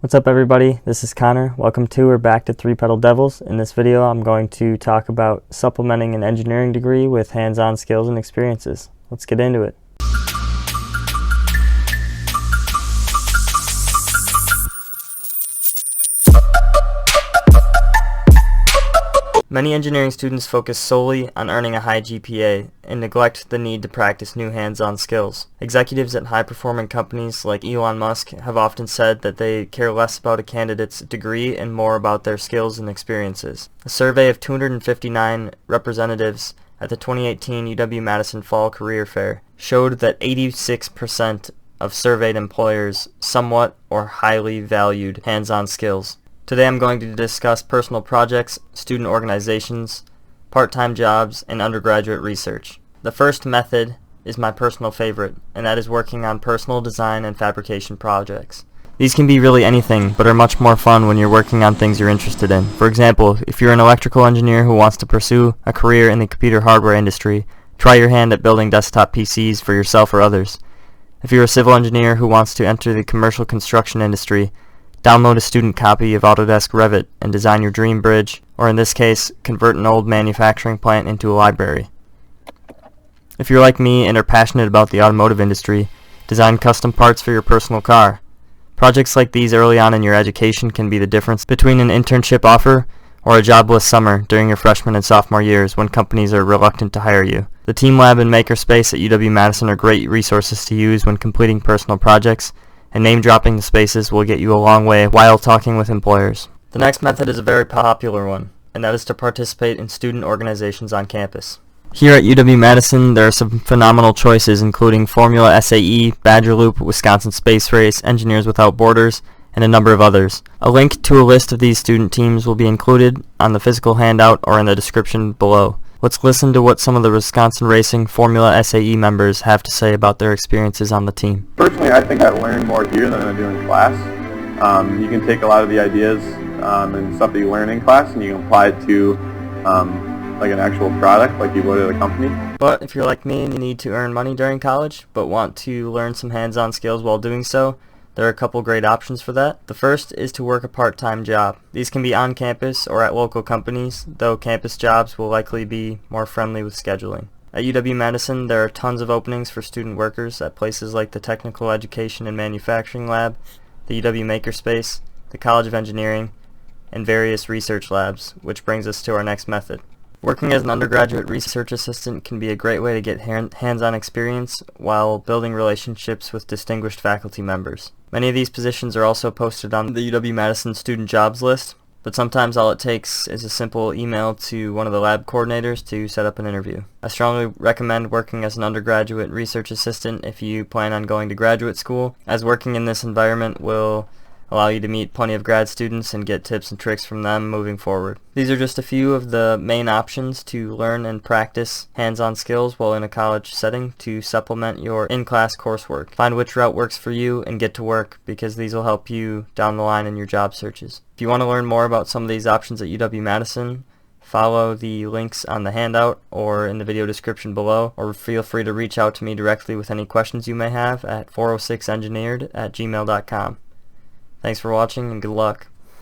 What's up everybody, this is Connor. Welcome to or back to Three Pedal Devils. In this video I'm going to talk about supplementing an engineering degree with hands-on skills and experiences. Let's get into it. Many engineering students focus solely on earning a high GPA and neglect the need to practice new hands-on skills. Executives at high-performing companies like Elon Musk have often said that they care less about a candidate's degree and more about their skills and experiences. A survey of 259 representatives at the 2018 UW-Madison Fall Career Fair showed that 86% of surveyed employers somewhat or highly valued hands-on skills. Today I'm going to discuss personal projects, student organizations, part-time jobs, and undergraduate research. The first method is my personal favorite, and that is working on personal design and fabrication projects. These can be really anything, but are much more fun when you're working on things you're interested in. For example, if you're an electrical engineer who wants to pursue a career in the computer hardware industry, try your hand at building desktop PCs for yourself or others. If you're a civil engineer who wants to enter the commercial construction industry, download a student copy of Autodesk Revit and design your dream bridge, or in this case, convert an old manufacturing plant into a library. If you're like me and are passionate about the automotive industry, design custom parts for your personal car. Projects like these early on in your education can be the difference between an internship offer or a jobless summer during your freshman and sophomore years when companies are reluctant to hire you. The Teamlab and Makerspace at UW-Madison are great resources to use when completing personal projects, and name-dropping the spaces will get you a long way while talking with employers. The next method is a very popular one, and that is to participate in student organizations on campus. Here at UW-Madison, there are some phenomenal choices including Formula SAE, Badger Loop, Wisconsin Space Race, Engineers Without Borders, and a number of others. A link to a list of these student teams will be included on the physical handout or in the description below. Let's listen to what some of the Wisconsin Racing Formula SAE members have to say about their experiences on the team. Personally, I think I learned more here than I do in class. You can take a lot of the ideas and stuff that you learn in class and you can apply it to like an actual product like you would at a company. But if you're like me and you need to earn money during college but want to learn some hands-on skills while doing so, there are a couple great options for that. The first is to work a part-time job. These can be on campus or at local companies, though campus jobs will likely be more friendly with scheduling. At UW-Madison, there are tons of openings for student workers at places like the Technical Education and Manufacturing Lab, the UW Makerspace, the College of Engineering, and various research labs, which brings us to our next method. Working as an undergraduate research assistant can be a great way to get hands-on experience while building relationships with distinguished faculty members. Many of these positions are also posted on the UW-Madison student jobs list, but sometimes all it takes is a simple email to one of the lab coordinators to set up an interview. I strongly recommend working as an undergraduate research assistant if you plan on going to graduate school, as working in this environment will allow you to meet plenty of grad students and get tips and tricks from them moving forward. These are just a few of the main options to learn and practice hands-on skills while in a college setting to supplement your in-class coursework. Find which route works for you and get to work, because these will help you down the line in your job searches. If you want to learn more about some of these options at UW-Madison, follow the links on the handout or in the video description below, or feel free to reach out to me directly with any questions you may have at 406engineered@gmail.com. Thanks for watching and good luck.